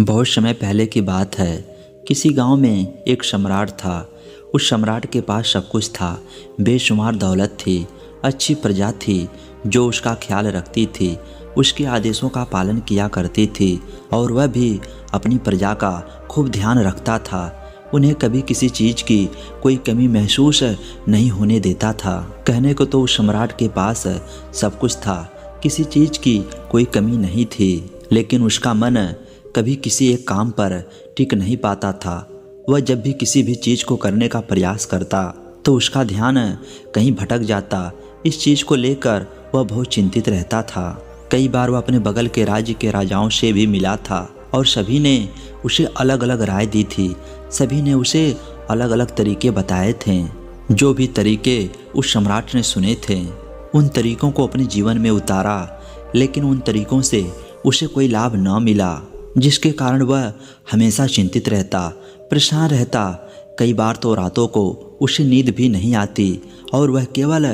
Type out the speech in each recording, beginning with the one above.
बहुत समय पहले की बात है। किसी गांव में एक सम्राट था। उस सम्राट के पास सब कुछ था। बेशुमार दौलत थी, अच्छी प्रजा थी जो उसका ख्याल रखती थी, उसके आदेशों का पालन किया करती थी और वह भी अपनी प्रजा का खूब ध्यान रखता था। उन्हें कभी किसी चीज़ की कोई कमी महसूस नहीं होने देता था। कहने को तो उस सम्राट के पास सब कुछ था, किसी चीज़ की कोई कमी नहीं थी, लेकिन उसका मन कभी किसी एक काम पर टिक नहीं पाता था। वह जब भी किसी भी चीज़ को करने का प्रयास करता तो उसका ध्यान कहीं भटक जाता। इस चीज़ को लेकर वह बहुत चिंतित रहता था। कई बार वह अपने बगल के राज्य के राजाओं से भी मिला था और सभी ने उसे अलग अलग राय दी थी। सभी ने उसे अलग अलग तरीके बताए थे। जो भी तरीके उस सम्राट ने सुने थे उन तरीकों को अपने जीवन में उतारा, लेकिन उन तरीकों से उसे कोई लाभ न मिला, जिसके कारण वह हमेशा चिंतित रहता, परेशान रहता। कई बार तो रातों को उसे नींद भी नहीं आती और वह केवल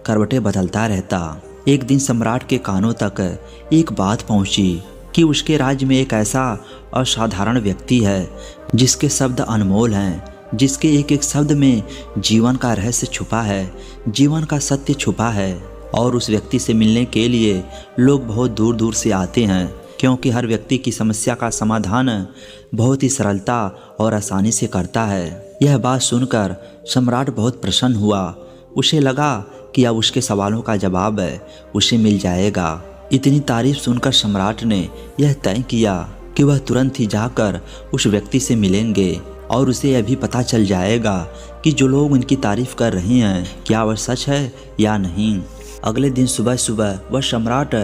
करवटें बदलता रहता। एक दिन सम्राट के कानों तक एक बात पहुंची कि उसके राज्य में एक ऐसा असाधारण व्यक्ति है जिसके शब्द अनमोल हैं, जिसके एक एक शब्द में जीवन का रहस्य छुपा है, जीवन का सत्य छुपा है। और उस व्यक्ति से मिलने के लिए लोग बहुत दूर दूर से आते हैं, क्योंकि हर व्यक्ति की समस्या का समाधान बहुत ही सरलता और आसानी से करता है। यह बात सुनकर सम्राट बहुत प्रसन्न हुआ। उसे लगा कि अब उसके सवालों का जवाब उसे मिल जाएगा। इतनी तारीफ सुनकर सम्राट ने यह तय किया कि वह तुरंत ही जाकर उस व्यक्ति से मिलेंगे और उसे यह भी पता चल जाएगा कि जो लोग उनकी तारीफ कर रहे हैं क्या वह सच है या नहीं। अगले दिन सुबह सुबह वह सम्राट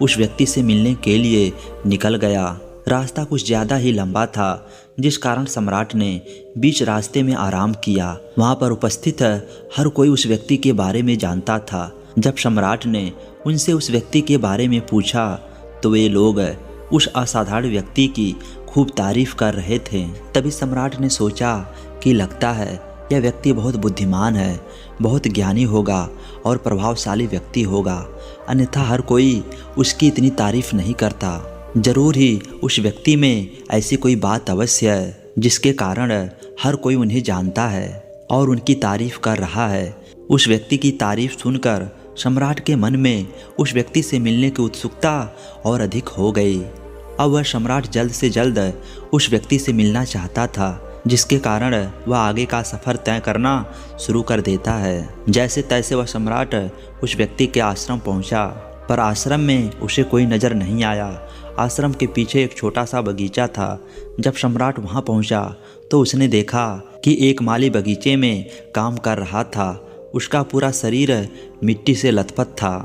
उस व्यक्ति से मिलने के लिए निकल गया। रास्ता कुछ ज़्यादा ही लंबा था, जिस कारण सम्राट ने बीच रास्ते में आराम किया। वहाँ पर उपस्थित हर कोई उस व्यक्ति के बारे में जानता था। जब सम्राट ने उनसे उस व्यक्ति के बारे में पूछा तो वे लोग उस असाधारण व्यक्ति की खूब तारीफ कर रहे थे। तभी सम्राट ने सोचा कि लगता है यह व्यक्ति बहुत बुद्धिमान है, बहुत ज्ञानी होगा और प्रभावशाली व्यक्ति होगा, अन्यथा हर कोई उसकी इतनी तारीफ नहीं करता। जरूर ही उस व्यक्ति में ऐसी कोई बात अवश्य है जिसके कारण हर कोई उन्हें जानता है और उनकी तारीफ कर रहा है। उस व्यक्ति की तारीफ सुनकर सम्राट के मन में उस व्यक्ति से मिलने की उत्सुकता और अधिक हो गई। अब वह सम्राट जल्द से जल्द उस व्यक्ति से मिलना चाहता था, जिसके कारण वह आगे का सफ़र तय करना शुरू कर देता है। जैसे तैसे वह सम्राट उस व्यक्ति के आश्रम पहुंचा, पर आश्रम में उसे कोई नज़र नहीं आया। आश्रम के पीछे एक छोटा सा बगीचा था। जब सम्राट वहां पहुंचा तो उसने देखा कि एक माली बगीचे में काम कर रहा था। उसका पूरा शरीर मिट्टी से लथपथ था,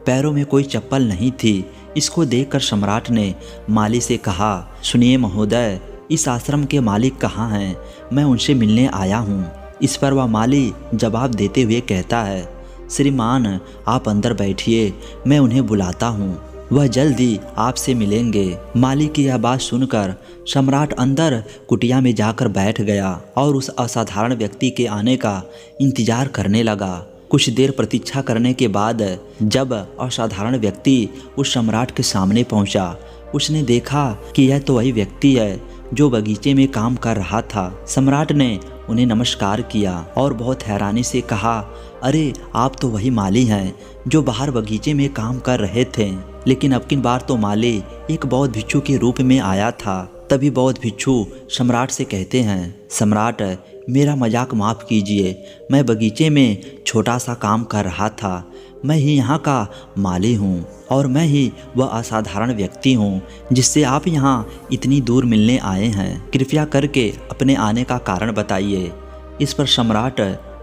पैरों में कोई चप्पल नहीं थी। इसको देखकर सम्राट ने माली से कहा, सुनिए महोदय, इस आश्रम के मालिक कहाँ हैं? मैं उनसे मिलने आया हूँ। इस पर वह माली जवाब देते हुए कहता है, श्रीमान आप अंदर बैठिए, मैं उन्हें बुलाता हूँ, वह जल्द ही आपसे मिलेंगे। माली की यह बात सुनकर सम्राट अंदर कुटिया में जाकर बैठ गया और उस असाधारण व्यक्ति के आने का इंतजार करने लगा। कुछ देर प्रतीक्षा करने के बाद जब असाधारण व्यक्ति उस सम्राट के सामने पहुंचा, उसने देखा कि यह तो वही व्यक्ति है जो बगीचे में काम कर रहा था। सम्राट ने उन्हें नमस्कार किया और बहुत हैरानी से कहा, अरे आप तो वही माली हैं जो बाहर बगीचे में काम कर रहे थे। लेकिन अब की बार तो माली एक बौद्ध भिक्षु के रूप में आया था। तभी बौद्ध भिक्षु सम्राट से कहते हैं, सम्राट मेरा मजाक माफ़ कीजिए, मैं बगीचे में छोटा सा काम कर रहा था। मैं ही यहाँ का माली हूँ और मैं ही वह असाधारण व्यक्ति हूँ जिससे आप यहाँ इतनी दूर मिलने आए हैं। कृपया करके अपने आने का कारण बताइए। इस पर सम्राट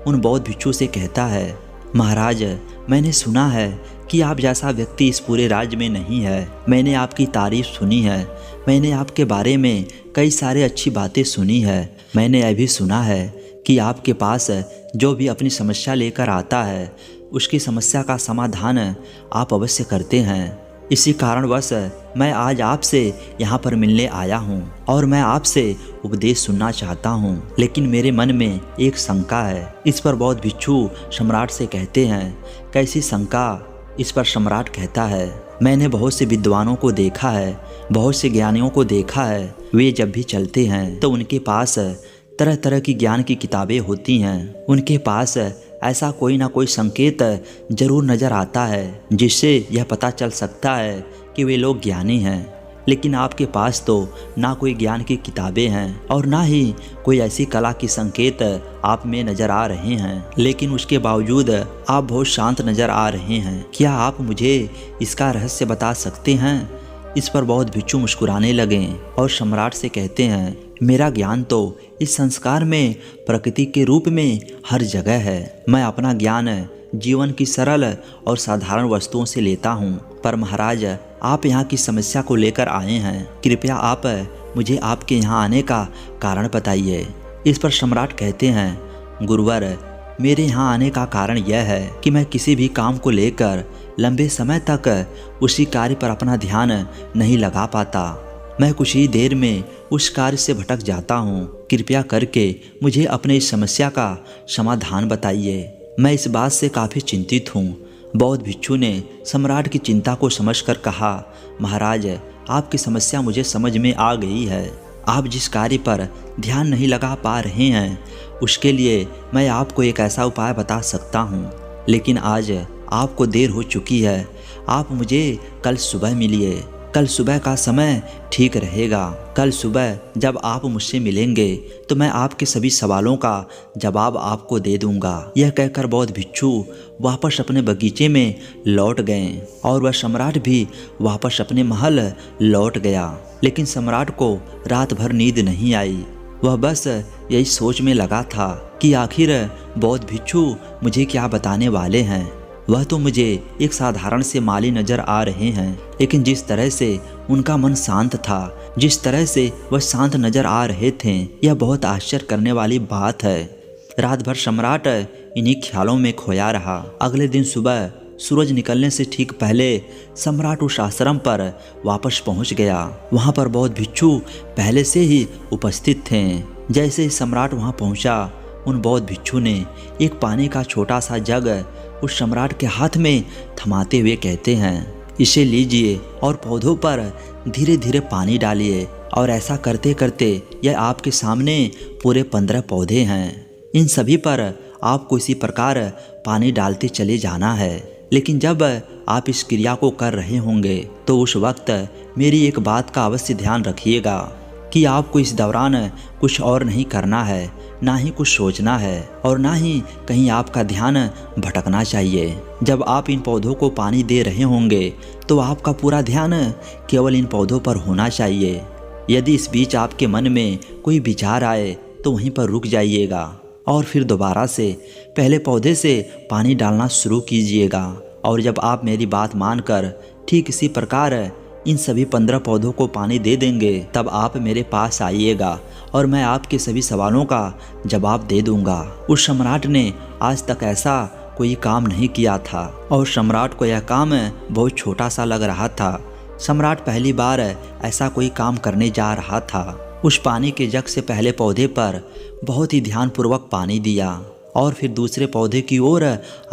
उन बौद्ध भिक्षु से कहता है, महाराज मैंने सुना है कि आप जैसा व्यक्ति इस पूरे राज्य में नहीं है। मैंने आपकी तारीफ सुनी है, मैंने आपके बारे में कई सारे अच्छी बातें सुनी है। मैंने यह भी सुना है कि आपके पास जो भी अपनी समस्या लेकर आता है उसकी समस्या का समाधान आप अवश्य करते हैं। इसी कारणवश मैं आज आपसे यहाँ पर मिलने आया हूँ और मैं आपसे उपदेश सुनना चाहता हूँ, लेकिन मेरे मन में एक शंका है। इस पर बौद्ध भिक्षु सम्राट से कहते हैं, कैसी शंका? इस पर सम्राट कहता है, मैंने बहुत से विद्वानों को देखा है, बहुत से ज्ञानियों को देखा है। वे जब भी चलते हैं तो उनके पास तरह तरह की ज्ञान की किताबें होती हैं। उनके पास ऐसा कोई ना कोई संकेत जरूर नज़र आता है जिससे यह पता चल सकता है कि वे लोग ज्ञानी हैं। लेकिन आपके पास तो ना कोई ज्ञान की किताबें हैं और ना ही कोई ऐसी कला की संकेत आप में नज़र आ रहे हैं, लेकिन उसके बावजूद आप बहुत शांत नज़र आ रहे हैं। क्या आप मुझे इसका रहस्य बता सकते हैं? इस पर बौद्ध भिक्षु मुस्कुराने लगे और सम्राट से कहते हैं, मेरा ज्ञान तो इस संस्कार में प्रकृति के रूप में हर जगह है। मैं अपना ज्ञान जीवन की सरल और साधारण वस्तुओं से लेता हूँ। पर महाराज, आप यहाँ की समस्या को लेकर आए हैं, कृपया आप मुझे आपके यहाँ आने का कारण बताइए। इस पर सम्राट कहते हैं, गुरुवर, मेरे यहाँ आने का कारण यह है कि मैं किसी भी काम को लेकर लंबे समय तक उसी कार्य पर अपना ध्यान नहीं लगा पाता। मैं कुछ ही देर में उस कार्य से भटक जाता हूँ। कृपया करके मुझे अपने इस समस्या का समाधान बताइए। मैं इस बात से काफ़ी चिंतित हूँ। बौद्ध भिक्षु ने सम्राट की चिंता को समझकर कहा, महाराज, आपकी समस्या मुझे समझ में आ गई है। आप जिस कार्य पर ध्यान नहीं लगा पा रहे हैं उसके लिए मैं आपको एक ऐसा उपाय बता सकता हूँ, लेकिन आज आपको देर हो चुकी है। आप मुझे कल सुबह मिलिए। कल सुबह का समय ठीक रहेगा। कल सुबह जब आप मुझसे मिलेंगे तो मैं आपके सभी सवालों का जवाब आपको दे दूंगा। यह कहकर बौद्ध भिक्षु वापस अपने बगीचे में लौट गए और वह सम्राट भी वापस अपने महल लौट गया। लेकिन सम्राट को रात भर नींद नहीं आई। वह बस यही सोच में लगा था कि आखिर बौद्ध भिक्षु मुझे क्या बताने वाले हैं। वह तो मुझे एक साधारण से माली नज़र आ रहे हैं, लेकिन जिस तरह से उनका मन शांत था, जिस तरह से वह शांत नज़र आ रहे थे, यह बहुत आश्चर्य करने वाली बात है। रात भर सम्राट इन्हीं ख्यालों में खोया रहा। अगले दिन सुबह सूरज निकलने से ठीक पहले सम्राट उस आश्रम पर वापस पहुंच गया। वहां पर बौद्ध भिक्षु पहले से ही उपस्थित थे। जैसे ही सम्राट वहां पहुंचा, उन बौद्ध भिक्षु ने एक पानी का छोटा सा जग उस सम्राट के हाथ में थमाते हुए कहते हैं, इसे लीजिए और पौधों पर धीरे धीरे पानी डालिए। और ऐसा करते करते यह आपके सामने पूरे 15 पौधे हैं। इन सभी पर आपको इसी प्रकार पानी डालते चले जाना है। लेकिन जब आप इस क्रिया को कर रहे होंगे तो उस वक्त मेरी एक बात का अवश्य ध्यान रखिएगा कि आपको इस दौरान कुछ और नहीं करना है, ना ही कुछ सोचना है और ना ही कहीं आपका ध्यान भटकना चाहिए। जब आप इन पौधों को पानी दे रहे होंगे तो आपका पूरा ध्यान केवल इन पौधों पर होना चाहिए। यदि इस बीच आपके मन में कोई विचार आए तो वहीं पर रुक जाइएगा और फिर दोबारा से पहले पौधे से पानी डालना शुरू कीजिएगा। और जब आप मेरी बात मानकर ठीक इसी प्रकार इन सभी 15 पौधों को पानी दे देंगे, तब आप मेरे पास आइएगा और मैं आपके सभी सवालों का जवाब दे दूंगा। उस सम्राट ने आज तक ऐसा कोई काम नहीं किया था और सम्राट को यह काम बहुत छोटा सा लग रहा था। सम्राट पहली बार ऐसा कोई काम करने जा रहा था। उस पानी के जग से पहले पौधे पर बहुत ही ध्यानपूर्वक पानी दिया और फिर दूसरे पौधे की ओर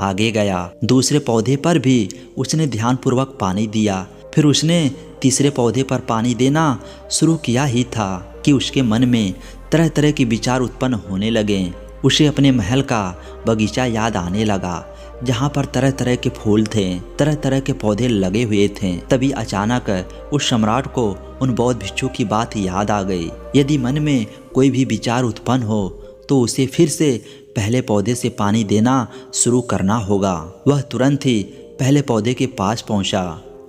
आगे गया। दूसरे पौधे पर भी उसने ध्यानपूर्वक पानी दिया। फिर उसने तीसरे पौधे पर पानी देना शुरू किया ही था कि उसके मन में तरह तरह के विचार उत्पन्न होने लगे। उसे अपने महल का बगीचा याद आने लगा, जहाँ पर तरह तरह के फूल थे, तरह तरह के पौधे लगे हुए थे। तभी अचानक उस सम्राट को उन बौद्ध भिक्षु की बात याद आ गई। यदि मन में कोई भी विचार उत्पन्न हो तो उसे फिर से पहले पौधे से पानी देना शुरू करना होगा। वह तुरंत ही पहले पौधे के पास पहुंचा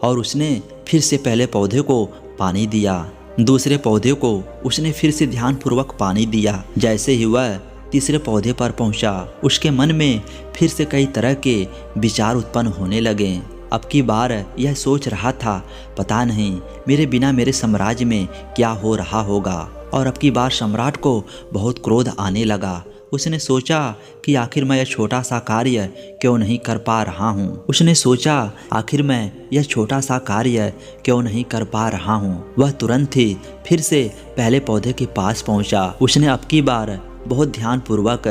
और उसने फिर से पहले पौधे को पानी दिया। दूसरे पौधे को उसने फिर से ध्यानपूर्वक पानी दिया। जैसे ही वह तीसरे पौधे पर पहुंचा, उसके मन में फिर से कई तरह के विचार उत्पन्न होने लगे। अब की बार यह सोच रहा था, पता नहीं मेरे बिना मेरे साम्राज्य में क्या हो रहा होगा। और अब की बार सम्राट को बहुत क्रोध आने लगा। उसने सोचा कि आखिर मैं यह छोटा सा कार्य क्यों नहीं कर पा रहा हूँ। उसने सोचा आखिर मैं यह छोटा सा कार्य क्यों नहीं कर पा रहा हूँ। वह तुरंत ही फिर से पहले पौधे के पास पहुँचा। उसने अब की बार बहुत ध्यानपूर्वक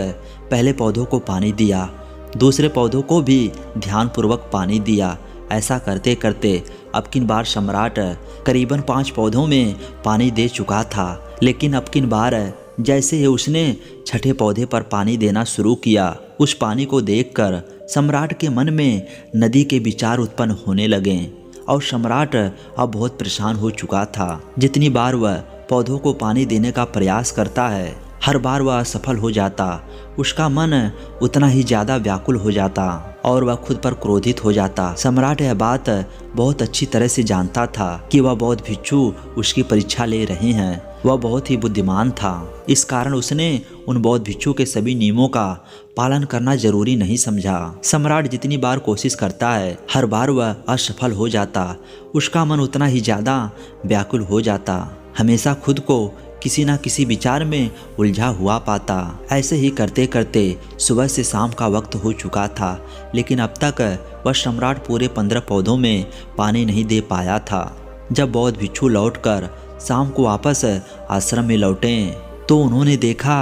पहले पौधों को पानी दिया, दूसरे पौधों को भी ध्यानपूर्वक पानी दिया। ऐसा करते करते अब की बार सम्राट करीबन 5 पौधों में पानी दे चुका था, लेकिन अब की बार जैसे ही उसने छठे पौधे पर पानी देना शुरू किया, उस पानी को देखकर सम्राट के मन में नदी के विचार उत्पन्न होने लगे और सम्राट अब बहुत परेशान हो चुका था। जितनी बार वह पौधों को पानी देने का प्रयास करता है, हर बार वह असफल हो जाता। उसका मन उतना ही ज़्यादा व्याकुल हो जाता और वह खुद पर क्रोधित हो जाता। सम्राट यह बात बहुत अच्छी तरह से जानता था कि वह बौद्ध भिक्षु उसकी परीक्षा ले रहे हैं। वह बहुत ही बुद्धिमान था, इस कारण उसने उन बौद्ध भिक्षु के सभी नियमों का पालन करना जरूरी नहीं समझा। सम्राट जितनी बार कोशिश करता है, हर बार वह असफल हो जाता। उसका मन उतना ही ज़्यादा व्याकुल हो जाता, हमेशा खुद को किसी न किसी विचार में उलझा हुआ पाता। ऐसे ही करते करते सुबह से शाम का वक्त हो चुका था, लेकिन अब तक वह सम्राट पूरे 15 पौधों में पानी नहीं दे पाया था। जब बौद्ध भिक्षु लौटकर शाम को वापस आश्रम में लौटे तो उन्होंने देखा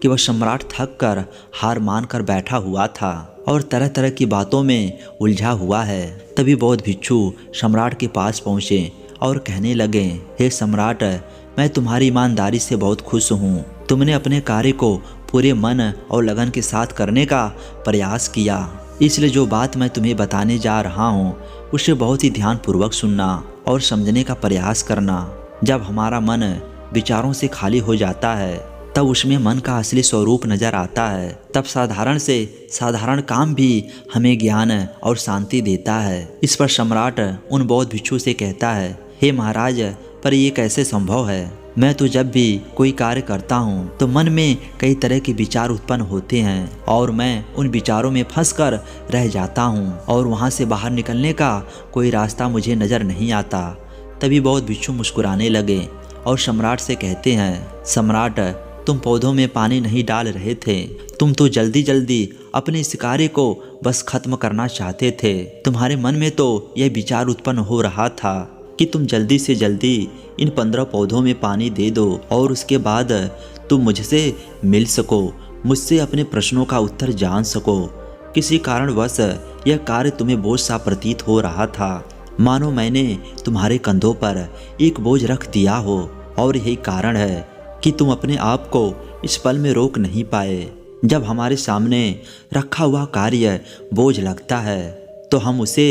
कि वह सम्राट थक कर हार मान कर बैठा हुआ था और तरह तरह की बातों में उलझा हुआ है। तभी बौद्ध भिक्षु सम्राट के पास पहुँचे और कहने लगे, हे सम्राट, मैं तुम्हारी ईमानदारी से बहुत खुश हूँ। तुमने अपने कार्य को पूरे मन और लगन के साथ करने का प्रयास किया, इसलिए जो बात मैं तुम्हें बताने जा रहा हूँ उसे बहुत ही ध्यानपूर्वक सुनना और समझने का प्रयास करना। जब हमारा मन विचारों से खाली हो जाता है, तब उसमें मन का असली स्वरूप नजर आता है। तब साधारण से साधारण काम भी हमें ज्ञान और शांति देता है। इस पर सम्राट उन बौद्ध भिक्षु से कहता है, हे महाराज, पर ये कैसे संभव है? मैं तो जब भी कोई कार्य करता हूँ तो मन में कई तरह के विचार उत्पन्न होते हैं और मैं उन विचारों में फंसकर रह जाता हूँ और वहाँ से बाहर निकलने का कोई रास्ता मुझे नजर नहीं आता। तभी बौद्ध भिक्षु मुस्कुराने लगे और सम्राट से कहते हैं, सम्राट, तुम पौधों में पानी नहीं डाल रहे थे, तुम तो जल्दी जल्दी अपने इस कार्य को बस खत्म करना चाहते थे। तुम्हारे मन में तो यह विचार उत्पन्न हो रहा था कि तुम जल्दी से जल्दी इन 15 पौधों में पानी दे दो और उसके बाद तुम मुझसे मिल सको, मुझसे अपने प्रश्नों का उत्तर जान सको। किसी कारणवश यह कार्य तुम्हें बोझ सा प्रतीत हो रहा था, मानो मैंने तुम्हारे कंधों पर एक बोझ रख दिया हो और यही कारण है कि तुम अपने आप को इस पल में रोक नहीं पाए। जब हमारे सामने रखा हुआ कार्य बोझ लगता है तो हम उसे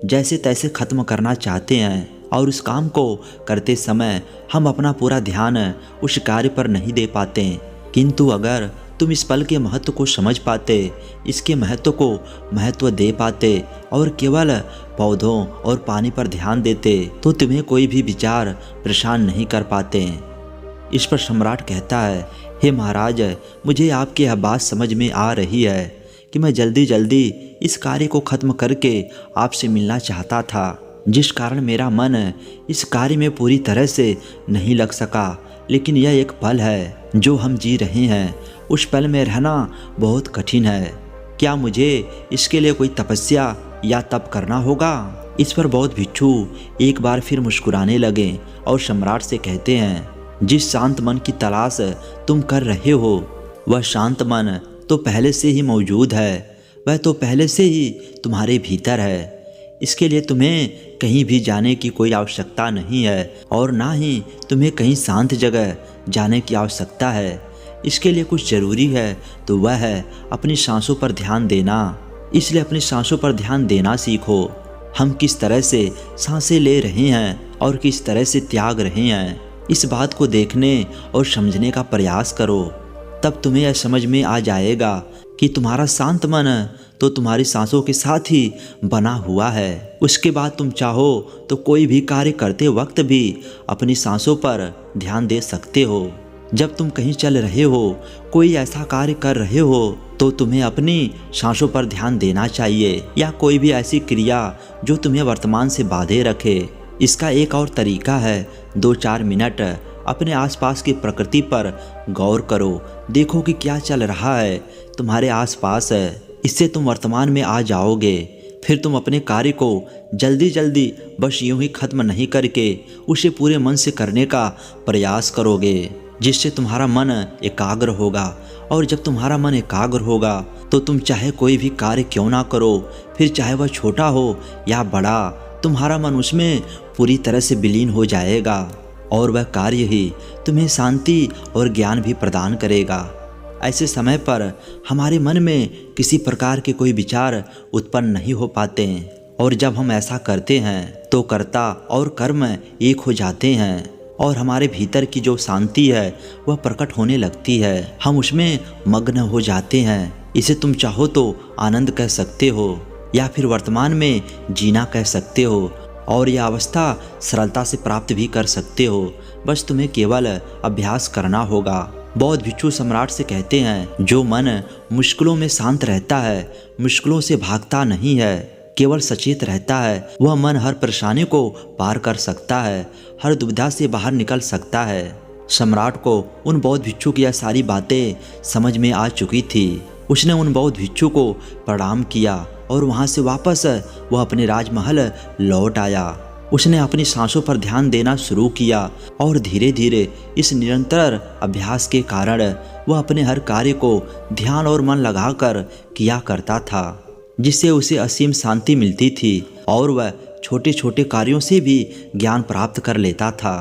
जैसे तैसे खत्म करना चाहते हैं और उस काम को करते समय हम अपना पूरा ध्यान उस कार्य पर नहीं दे पाते। किंतु अगर तुम इस पल के महत्व को समझ पाते, इसके महत्व को महत्व दे पाते और केवल पौधों और पानी पर ध्यान देते तो तुम्हें कोई भी विचार परेशान नहीं कर पाते। इस पर सम्राट कहता है, हे महाराज, मुझे आपकी यह बात समझ में आ रही है कि मैं जल्दी जल्दी इस कार्य को खत्म करके आपसे मिलना चाहता था, जिस कारण मेरा मन इस कार्य में पूरी तरह से नहीं लग सका। लेकिन यह एक पल है जो हम जी रहे हैं, उस पल में रहना बहुत कठिन है। क्या मुझे इसके लिए कोई तपस्या या तप करना होगा? इस पर बौद्ध भिक्षु एक बार फिर मुस्कुराने लगे और सम्राट से कहते हैं, जिस शांत मन की तलाश तुम कर रहे हो वह शांत मन तो पहले से ही मौजूद है, वह तो पहले से ही तुम्हारे भीतर है। इसके लिए तुम्हें कहीं भी जाने की कोई आवश्यकता नहीं है और ना ही तुम्हें कहीं शांत जगह जाने की आवश्यकता है। इसके लिए कुछ ज़रूरी है तो वह है अपनी सांसों पर ध्यान देना। इसलिए अपनी सांसों पर ध्यान देना सीखो। हम किस तरह से सांसें ले रहे हैं और किस तरह से त्याग रहे हैं, इस बात को देखने और समझने का प्रयास करो। तब तुम्हें यह समझ में आ जाएगा कि तुम्हारा शांत मन तो तुम्हारी सांसों के साथ ही बना हुआ है। उसके बाद तुम चाहो तो कोई भी कार्य करते वक्त भी अपनी सांसों पर ध्यान दे सकते हो। जब तुम कहीं चल रहे हो, कोई ऐसा कार्य कर रहे हो तो तुम्हें अपनी सांसों पर ध्यान देना चाहिए, या कोई भी ऐसी क्रिया जो तुम्हें वर्तमान से बांधे रखे। इसका एक और तरीका है, 2-4 मिनट अपने आसपास की प्रकृति पर गौर करो। देखो कि क्या चल रहा है तुम्हारे आसपास है। इससे तुम वर्तमान में आ जाओगे। फिर तुम अपने कार्य को जल्दी जल्दी बस यूं ही खत्म नहीं करके उसे पूरे मन से करने का प्रयास करोगे, जिससे तुम्हारा मन एकाग्र होगा। और जब तुम्हारा मन एकाग्र होगा तो तुम चाहे कोई भी कार्य क्यों ना करो, फिर चाहे वह छोटा हो या बड़ा, तुम्हारा मन उसमें पूरी तरह से विलीन हो जाएगा और वह कार्य ही तुम्हें शांति और ज्ञान भी प्रदान करेगा। ऐसे समय पर हमारे मन में किसी प्रकार के कोई विचार उत्पन्न नहीं हो पाते और जब हम ऐसा करते हैं तो कर्ता और कर्म एक हो जाते हैं और हमारे भीतर की जो शांति है वह प्रकट होने लगती है। हम उसमें मग्न हो जाते हैं। इसे तुम चाहो तो आनंद कह सकते हो या फिर वर्तमान में जीना कह सकते हो और यह अवस्था सरलता से प्राप्त भी कर सकते हो। बस तुम्हें केवल अभ्यास करना होगा। बौद्ध भिक्षु सम्राट से कहते हैं, जो मन मुश्किलों में शांत रहता है, मुश्किलों से भागता नहीं है, केवल सचेत रहता है, वह मन हर परेशानी को पार कर सकता है, हर दुविधा से बाहर निकल सकता है। सम्राट को उन बौद्ध भिक्षु की यह सारी बातें समझ में आ चुकी थी। उसने उन बौद्ध भिक्षु को प्रणाम किया और वहाँ से वापस वह अपने राजमहल लौट आया। उसने अपनी सांसों पर ध्यान देना शुरू किया और धीरे धीरे इस निरंतर अभ्यास के कारण वह अपने हर कार्य को ध्यान और मन लगाकर किया करता था, जिससे उसे असीम शांति मिलती थी और वह छोटे छोटे कार्यों से भी ज्ञान प्राप्त कर लेता था।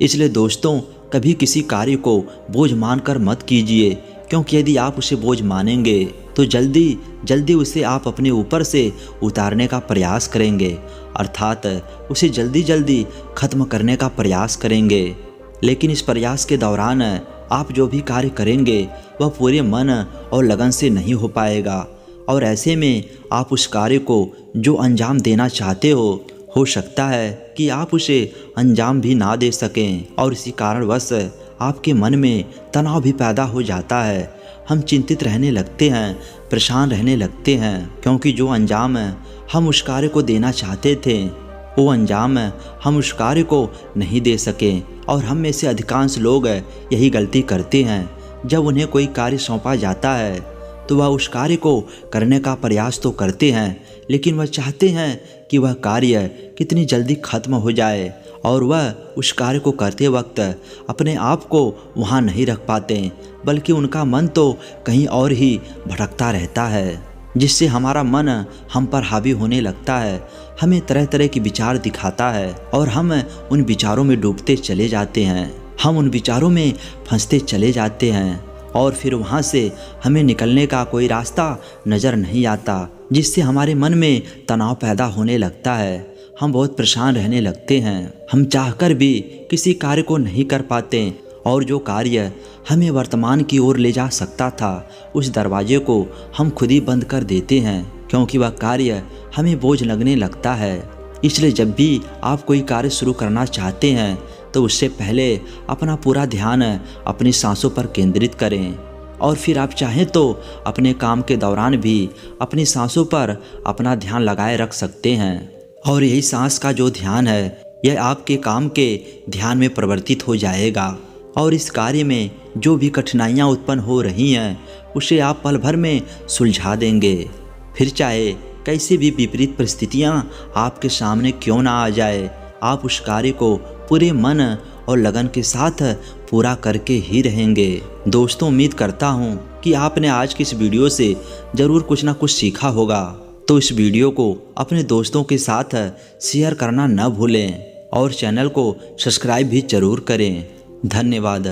इसलिए दोस्तों, कभी किसी कार्य को बोझ मानकर मत कीजिए, क्योंकि यदि आप उसे बोझ मानेंगे तो जल्दी जल्दी उसे आप अपने ऊपर से उतारने का प्रयास करेंगे, अर्थात उसे जल्दी जल्दी खत्म करने का प्रयास करेंगे। लेकिन इस प्रयास के दौरान आप जो भी कार्य करेंगे वह पूरे मन और लगन से नहीं हो पाएगा और ऐसे में आप उस कार्य को जो अंजाम देना चाहते हो सकता है कि आप उसे अंजाम भी ना दे सकें और इसी कारणवश आपके मन में तनाव भी पैदा हो जाता है। हम चिंतित रहने लगते हैं, परेशान रहने लगते हैं, क्योंकि जो अंजाम हम उस कार्य को देना चाहते थे वो अंजाम हम उस कार्य को नहीं दे सके। और हम में से अधिकांश लोग यही गलती करते हैं। जब उन्हें कोई कार्य सौंपा जाता है तो वह उस कार्य को करने का प्रयास तो करते हैं, लेकिन वह चाहते हैं कि वह कार्य कितनी जल्दी खत्म हो जाए और वह उस कार्य को करते वक्त अपने आप को वहाँ नहीं रख पाते, बल्कि उनका मन तो कहीं और ही भटकता रहता है, जिससे हमारा मन हम पर हावी होने लगता है, हमें तरह तरह के विचार दिखाता है और हम उन विचारों में डूबते चले जाते हैं, हम उन विचारों में फंसते चले जाते हैं और फिर वहाँ से हमें निकलने का कोई रास्ता नज़र नहीं आता, जिससे हमारे मन में तनाव पैदा होने लगता है। हम बहुत परेशान रहने लगते हैं। हम चाहकर भी किसी कार्य को नहीं कर पाते और जो कार्य हमें वर्तमान की ओर ले जा सकता था उस दरवाजे को हम खुद ही बंद कर देते हैं, क्योंकि वह कार्य हमें बोझ लगने लगता है। इसलिए जब भी आप कोई कार्य शुरू करना चाहते हैं तो उससे पहले अपना पूरा ध्यान अपनी सांसों पर केंद्रित करें और फिर आप चाहें तो अपने काम के दौरान भी अपनी सांसों पर अपना ध्यान लगाए रख सकते हैं और यही सांस का जो ध्यान है यह आपके काम के ध्यान में परिवर्तित हो जाएगा और इस कार्य में जो भी कठिनाइयाँ उत्पन्न हो रही हैं उसे आप पल भर में सुलझा देंगे। फिर चाहे कैसी भी विपरीत परिस्थितियाँ आपके सामने क्यों ना आ जाए, आप उस कार्य को पूरे मन और लगन के साथ पूरा करके ही रहेंगे। दोस्तों, उम्मीद करता हूँ कि आपने आज की इस वीडियो से ज़रूर कुछ ना कुछ सीखा होगा, तो इस वीडियो को अपने दोस्तों के साथ शेयर करना न भूलें और चैनल को सब्सक्राइब भी ज़रूर करें। धन्यवाद।